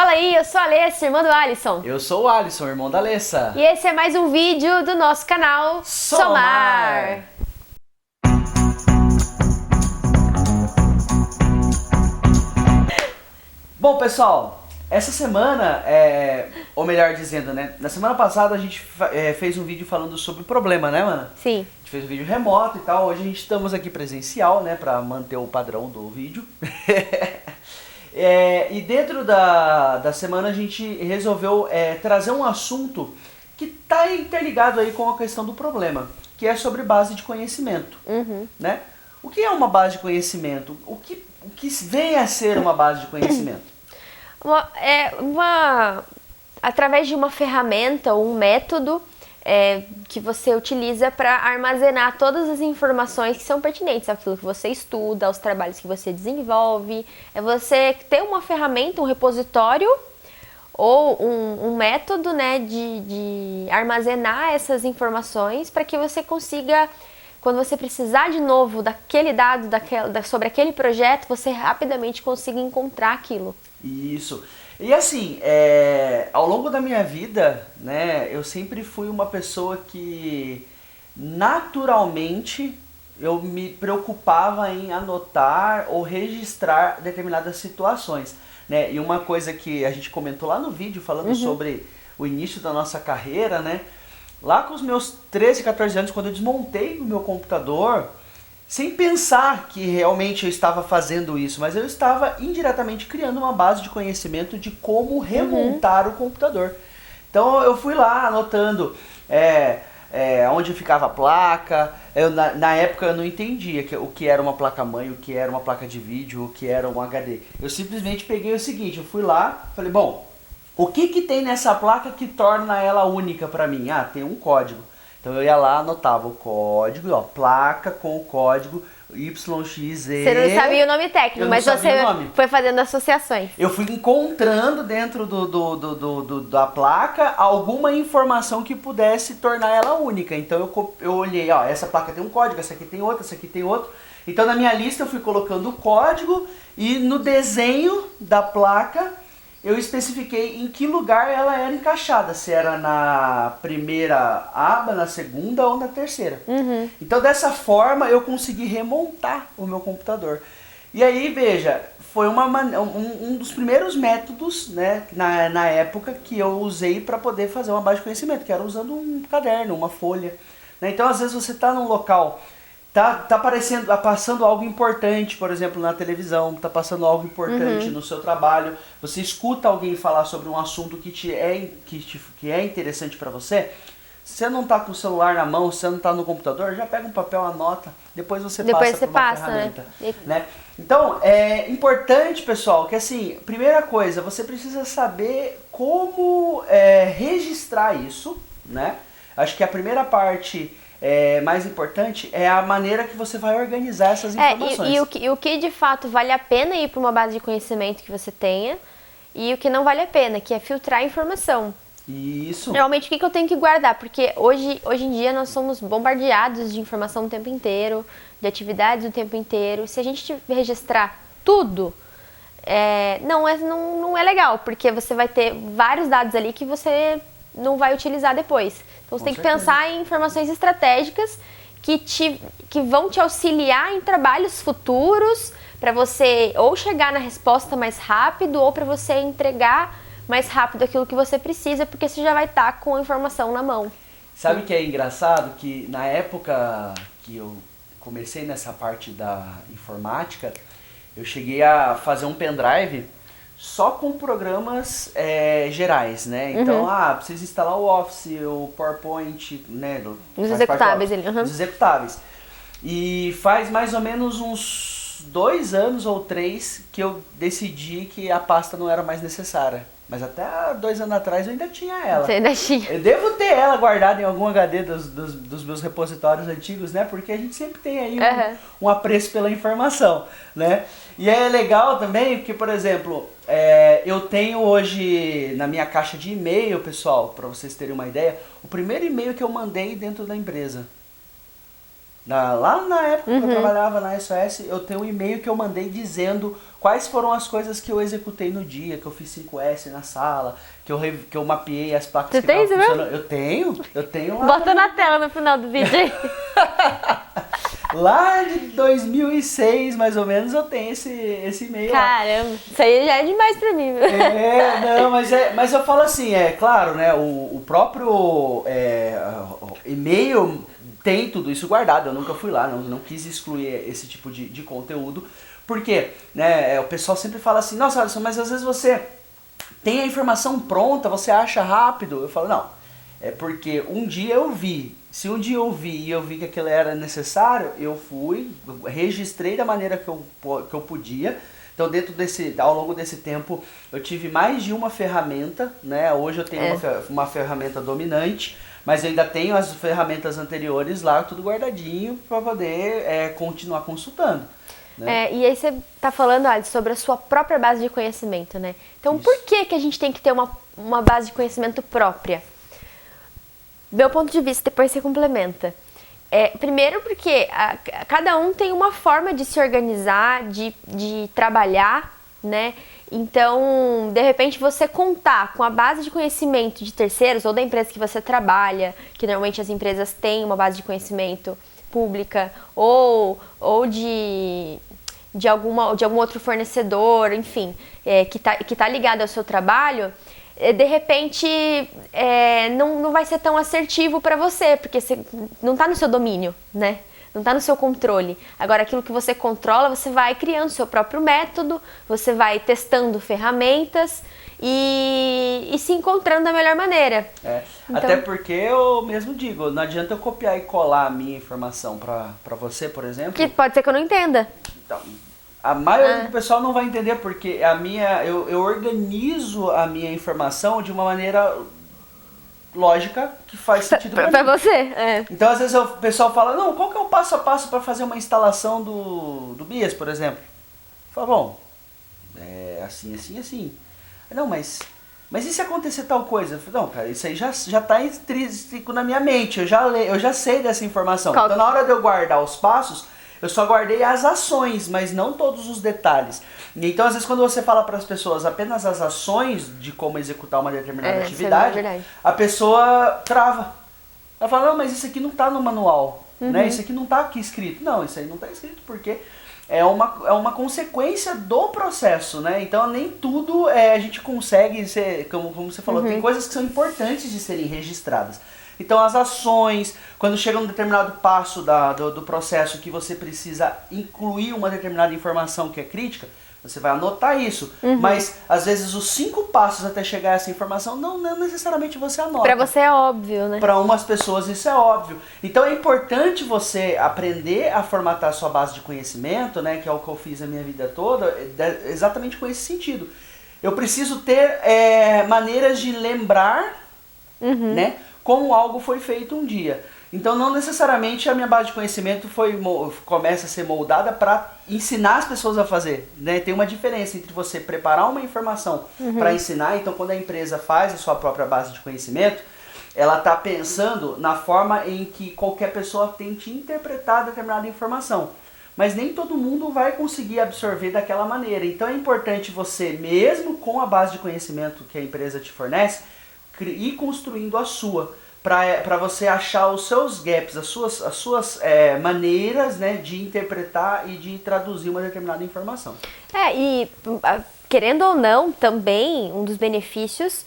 Fala aí, eu sou a Alessa, irmã do Alisson. Eu sou o Alisson, irmão da Alessa. E esse é mais um vídeo do nosso canal Somar. Bom, pessoal, essa semana, ou melhor dizendo, né? Na semana passada a gente fez um vídeo falando sobre o problema, né, mana? Sim. A gente fez um vídeo remoto e tal. Hoje a gente estamos aqui presencial, né, pra manter o padrão do vídeo. E dentro da semana a gente resolveu trazer um assunto que está interligado aí com a questão do problema, que é sobre base de conhecimento, né? O que é uma base de conhecimento? O que vem a ser uma base de conhecimento? Através de uma ferramenta ou um método que você utiliza para armazenar todas as informações que são pertinentes àquilo que você estuda, aos trabalhos que você desenvolve. É você ter uma ferramenta, um repositório ou um método, né, de armazenar essas informações para que você consiga, quando você precisar de novo daquele dado, sobre aquele projeto, você rapidamente consiga encontrar aquilo. Isso. E assim, ao longo da minha vida, né, eu sempre fui uma pessoa que naturalmente eu me preocupava em anotar ou registrar determinadas situações, né? E uma coisa que a gente comentou lá no vídeo falando sobre o início da nossa carreira, né? Lá com os meus 13, 14 anos, quando eu desmontei o meu computador, sem pensar que realmente eu estava fazendo isso, mas eu estava indiretamente criando uma base de conhecimento de como remontar o computador. Então eu fui lá anotando onde ficava a placa. Na época eu não entendia o que era uma placa-mãe, o que era uma placa de vídeo, o que era um HD. Eu simplesmente peguei o seguinte, eu fui lá, falei, bom, o que tem nessa placa que torna ela única para mim? Ah, tem um código. Então eu ia lá, anotava o código, ó, placa com o código YXZ. Você não sabia o nome técnico, mas você foi fazendo associações. Eu fui encontrando dentro da placa alguma informação que pudesse tornar ela única. Então eu olhei, ó, essa placa tem um código, essa aqui tem outro, essa aqui tem outro. Então na minha lista eu fui colocando o código e no desenho da placa eu especifiquei em que lugar ela era encaixada, se era na primeira aba, na segunda ou na terceira. Então dessa forma eu consegui remontar o meu computador. E aí, veja, foi um dos primeiros métodos, né, na época que eu usei para poder fazer uma base de conhecimento, que era usando um caderno, uma folha, né? Então às vezes você está num local, tá passando algo importante, por exemplo, na televisão, tá passando algo importante no seu trabalho, você escuta alguém falar sobre um assunto que é interessante para você, você não tá com o celular na mão, você não tá no computador, já pega um papel, anota, depois você passa por uma ferramenta, né? Então, é importante, pessoal, que assim, primeira coisa, você precisa saber como registrar isso, né? Acho que a primeira parte mais importante é a maneira que você vai organizar essas informações. E o que de fato vale a pena ir para uma base de conhecimento que você tenha e o que não vale a pena, que é filtrar a informação. Isso. Realmente, o que eu tenho que guardar? Porque hoje em dia nós somos bombardeados de informação o tempo inteiro, de atividades o tempo inteiro. Se a gente registrar tudo, não é legal, porque você vai ter vários dados ali que você não vai utilizar depois. Então você tem que pensar em informações estratégicas que vão te auxiliar em trabalhos futuros para você ou chegar na resposta mais rápido ou para você entregar mais rápido aquilo que você precisa, porque você já vai estar com a informação na mão. Sabe o que é engraçado? Que na época que eu comecei nessa parte da informática, eu cheguei a fazer um pendrive só com programas gerais, né? Então, precisa instalar o Office, o PowerPoint, né? Os executáveis ali. Os executáveis. E faz mais ou menos uns 2 anos ou 3 que eu decidi que a pasta não era mais necessária. Mas até 2 anos atrás eu ainda tinha ela. Você ainda tinha? Eu devo ter ela guardada em algum HD dos meus repositórios antigos, né? Porque a gente sempre tem aí um apreço pela informação, né? E é legal também porque, por exemplo, eu tenho hoje na minha caixa de e-mail, pessoal, para vocês terem uma ideia, o primeiro e-mail que eu mandei dentro da empresa. Lá na época que eu trabalhava na SOS, eu tenho um e-mail que eu mandei dizendo quais foram as coisas que eu executei no dia, que eu fiz 5S na sala, que eu mapeei as placas Você que tem estavam isso funcionando. Eu tenho lá. Bota na tela no final do vídeo aí. Lá de 2006, mais ou menos, eu tenho esse e-mail lá. Caramba, isso aí já é demais pra mim. Não, mas eu falo assim, claro, né, o próprio e-mail tem tudo isso guardado, eu nunca fui lá, não quis excluir esse tipo de conteúdo, porque, né, o pessoal sempre fala assim, nossa, Alisson, mas às vezes você tem a informação pronta, você acha rápido. Eu falo, não, é porque um dia eu vi. Se um dia eu vi e eu vi que aquilo era necessário, eu fui, registrei da maneira que eu podia. Então, ao longo desse tempo, eu tive mais de uma ferramenta, né? Hoje eu tenho uma ferramenta dominante, mas eu ainda tenho as ferramentas anteriores lá, tudo guardadinho, para poder continuar consultando. Né? E aí você tá falando, Alisson, sobre a sua própria base de conhecimento, né? Então, Isso. por que a gente tem que ter uma base de conhecimento própria? Meu ponto de vista, depois você complementa. Primeiro porque cada um tem uma forma de se organizar, de trabalhar, né? Então, de repente, você contar com a base de conhecimento de terceiros ou da empresa que você trabalha, que normalmente as empresas têm uma base de conhecimento pública, ou de algum outro fornecedor, enfim, que tá ligado ao seu trabalho, de repente não vai ser tão assertivo para você, porque você não está no seu domínio, né? Não está no seu controle. Agora, aquilo que você controla, você vai criando seu próprio método, você vai testando ferramentas e se encontrando da melhor maneira. Então, até porque eu mesmo digo, não adianta eu copiar e colar a minha informação para você, por exemplo. Que pode ser que eu não entenda. Então, a maioria do pessoal não vai entender, porque eu organizo a minha informação de uma maneira lógica que faz sentido pra você. Então, às vezes o pessoal fala, não, qual que é o passo a passo para fazer uma instalação do BIAS, por exemplo? Eu falo, bom, assim, assim, assim. Não, mas e se acontecer tal coisa? Eu falo, não, cara, isso aí já tá intrínseco na minha mente, eu já sei dessa informação. Então, na hora de eu guardar os passos, eu só guardei as ações, mas não todos os detalhes. Então, às vezes, quando você fala para as pessoas apenas as ações de como executar uma determinada atividade, a pessoa trava. Ela fala, não, mas isso aqui não está no manual, né? Isso aqui não está aqui escrito. Não, isso aí não está escrito porque é uma consequência do processo, né? Então, nem tudo a gente consegue ser, como você falou, tem coisas que são importantes de serem registradas. Então, as ações, quando chega um determinado passo do processo que você precisa incluir uma determinada informação que é crítica, você vai anotar isso. Mas, às vezes, os 5 passos até chegar a essa informação, não necessariamente você anota. Pra você é óbvio, né? Para umas pessoas isso é óbvio. Então, é importante você aprender a formatar a sua base de conhecimento, né? Que é o que eu fiz a minha vida toda, exatamente com esse sentido. Eu preciso ter maneiras de lembrar, né? Como algo foi feito um dia. Então, não necessariamente a minha base de conhecimento começa a ser moldada para ensinar as pessoas a fazer, né? Tem uma diferença entre você preparar uma informação para ensinar. Então, quando a empresa faz a sua própria base de conhecimento, ela está pensando na forma em que qualquer pessoa tente interpretar determinada informação. Mas nem todo mundo vai conseguir absorver daquela maneira. Então, é importante você, mesmo com a base de conhecimento que a empresa te fornece, ir construindo a sua, para você achar os seus gaps, as suas maneiras, né, de interpretar e de traduzir uma determinada informação. E querendo ou não, também um dos benefícios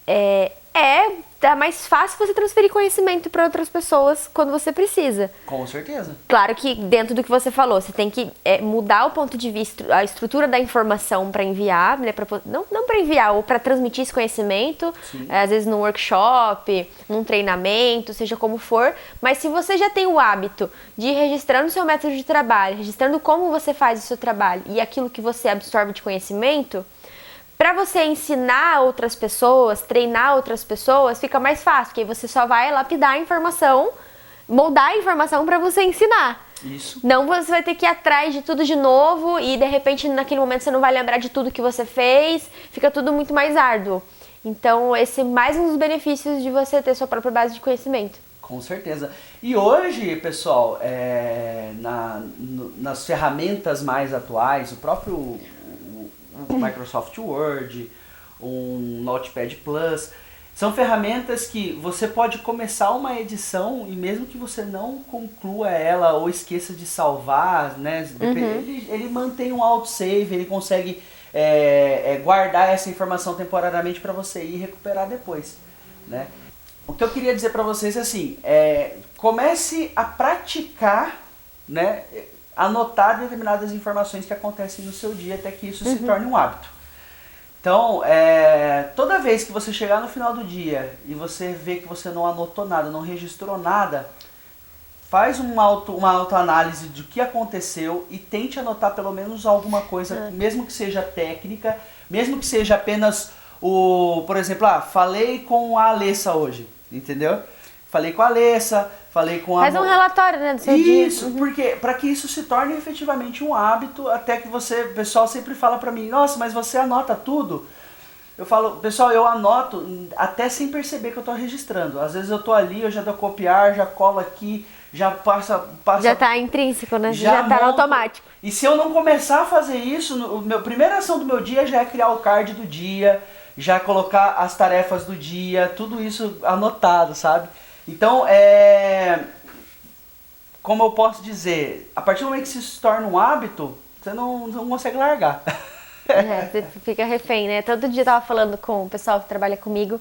é mais fácil você transferir conhecimento para outras pessoas quando você precisa. Com certeza. Claro que dentro do que você falou, você tem que mudar o ponto de vista, a estrutura da informação para enviar, né, não para enviar, ou para transmitir esse conhecimento, às vezes num workshop, num treinamento, seja como for, mas se você já tem o hábito de ir registrando o seu método de trabalho, registrando como você faz o seu trabalho e aquilo que você absorve de conhecimento, para você ensinar outras pessoas, treinar outras pessoas, fica mais fácil, porque você só vai lapidar a informação, moldar a informação para você ensinar. Isso. Não você vai ter que ir atrás de tudo de novo e de repente naquele momento você não vai lembrar de tudo que você fez, fica tudo muito mais árduo. Então esse é mais um dos benefícios de você ter sua própria base de conhecimento. Com certeza. E hoje, pessoal, nas ferramentas mais atuais, o próprio o Microsoft Word, um Notepad Plus, são ferramentas que você pode começar uma edição e mesmo que você não conclua ela ou esqueça de salvar, né, ele mantém um autosave, ele consegue guardar essa informação temporariamente para você ir recuperar depois, né? O que eu queria dizer para vocês é assim, comece a praticar, né, anotar determinadas informações que acontecem no seu dia até que isso se torne um hábito. Então, toda vez que você chegar no final do dia e você vê que você não anotou nada, não registrou nada, faz uma autoanálise do que aconteceu e tente anotar pelo menos alguma coisa, mesmo que seja técnica, mesmo que seja apenas por exemplo, falei com a Alessa hoje, entendeu? Falei com a Alessa, falei com a... Faz um relatório, né, do seu dia. Isso, porque para que isso se torne efetivamente um hábito, até que o pessoal sempre fala pra mim, nossa, mas você anota tudo? Eu falo, pessoal, eu anoto até sem perceber que eu tô registrando. Às vezes eu tô ali, eu já dou copiar, já colo aqui, já passa... Já tá intrínseco, né? Já tá no automático. E se eu não começar a fazer isso, a primeira ação do meu dia já é criar o card do dia, já colocar as tarefas do dia, tudo isso anotado, sabe? Então, como eu posso dizer, a partir do momento que isso se torna um hábito, você não consegue largar. Você fica refém, né? Todo dia eu tava falando com o pessoal que trabalha comigo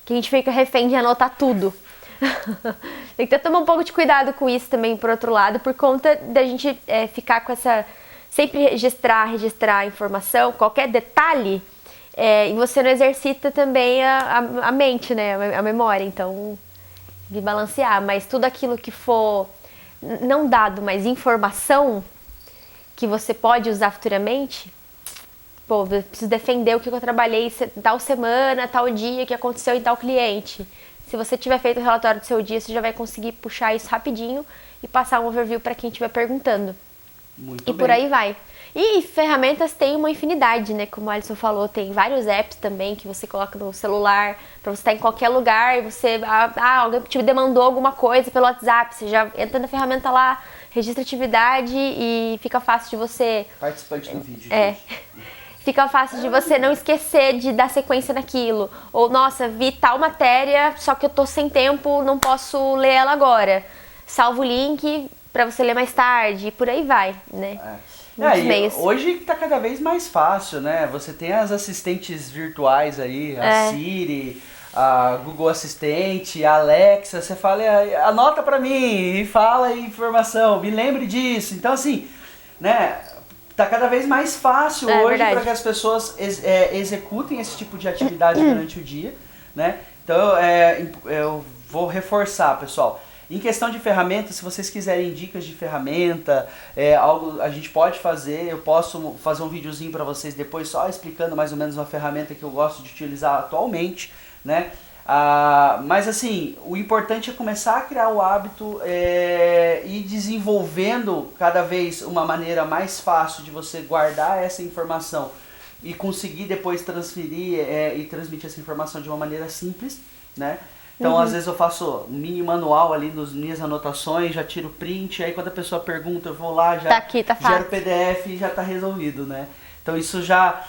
que a gente fica refém de anotar tudo. Tem que tomar um pouco de cuidado com isso também, por outro lado, por conta da gente ficar com essa... Sempre registrar a informação, qualquer detalhe, e você não exercita também a mente, né? A memória, então... de balancear, mas tudo aquilo que for não dado, mas informação que você pode usar futuramente, pô, eu preciso defender o que eu trabalhei tal semana, tal dia, que aconteceu em tal cliente. Se você tiver feito o relatório do seu dia, você já vai conseguir puxar isso rapidinho e passar um overview para quem estiver perguntando. Muito e bem. Por aí vai. E ferramentas tem uma infinidade, né? Como o Alisson falou, tem vários apps também que você coloca no celular para você estar em qualquer lugar e você... alguém te demandou alguma coisa pelo WhatsApp, você já entra na ferramenta lá, registra atividade e fica fácil de você... Participante do vídeo. Fica fácil de você não esquecer de dar sequência naquilo. Ou, nossa, vi tal matéria, só que eu tô sem tempo, não posso ler ela agora. Salva o link para você ler mais tarde e por aí vai, né? Hoje tá cada vez mais fácil, né? Você tem as assistentes virtuais aí, a Siri, a Google Assistente, a Alexa, você fala, anota pra mim e fala a informação, me lembre disso. Então assim, né, tá cada vez mais fácil hoje para que as pessoas executem esse tipo de atividade durante o dia, né? Então eu vou reforçar, pessoal. Em questão de ferramentas, se vocês quiserem dicas de ferramenta, algo a gente pode fazer, eu posso fazer um videozinho para vocês depois só explicando mais ou menos uma ferramenta que eu gosto de utilizar atualmente, né? Mas assim, o importante é começar a criar o hábito e desenvolvendo cada vez uma maneira mais fácil de você guardar essa informação e conseguir depois transferir e transmitir essa informação de uma maneira simples, né? Então, às vezes eu faço um mini manual ali nas minhas anotações, já tiro print, aí quando a pessoa pergunta, eu vou lá, já gero o PDF e já está resolvido, né? Então, isso já,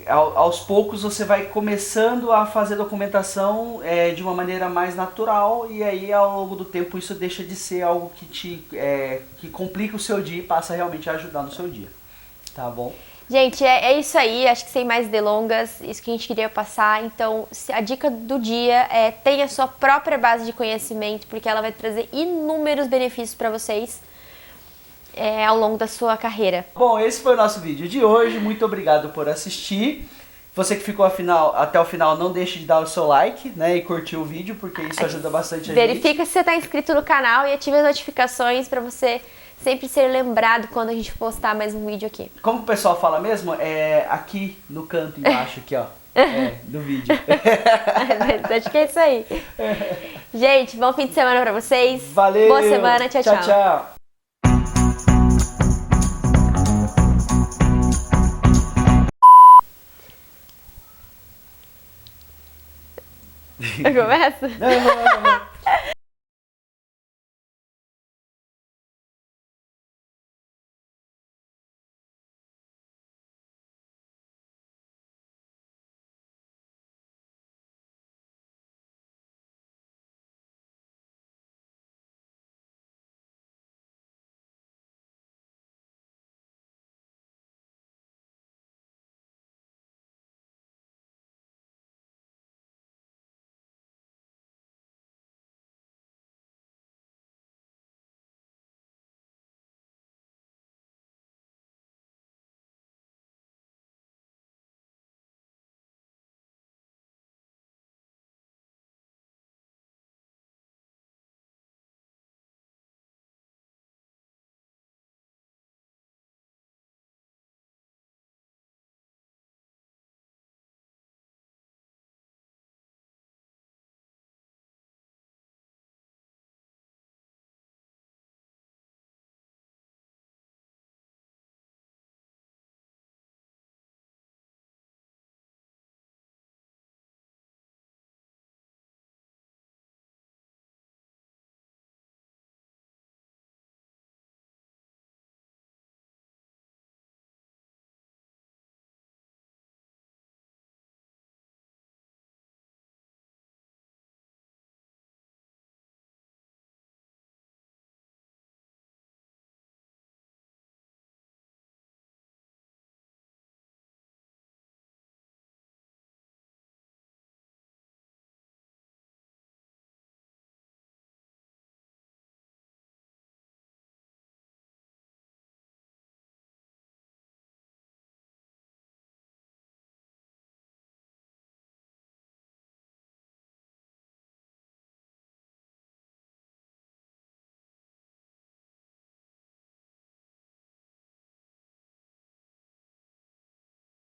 aos poucos, você vai começando a fazer documentação de uma maneira mais natural e aí, ao longo do tempo, isso deixa de ser algo que complica o seu dia e passa realmente a ajudar no seu dia, tá bom? Gente, é isso aí, acho que sem mais delongas, isso que a gente queria passar. Então, a dica do dia é tenha a sua própria base de conhecimento, porque ela vai trazer inúmeros benefícios para vocês ao longo da sua carreira. Bom, esse foi o nosso vídeo de hoje, muito obrigado por assistir. Você que ficou até o final, não deixe de dar o seu like, né, e curtir o vídeo, porque isso ajuda bastante a gente. Verifica se você está inscrito no canal e ative as notificações para você sempre ser lembrado quando a gente postar mais um vídeo aqui. Como o pessoal fala mesmo? Aqui no canto embaixo, aqui ó, do vídeo. Acho que é isso aí. Gente, bom fim de semana pra vocês. Valeu! Boa semana, tchau, tchau. Tchau. Começa? Não.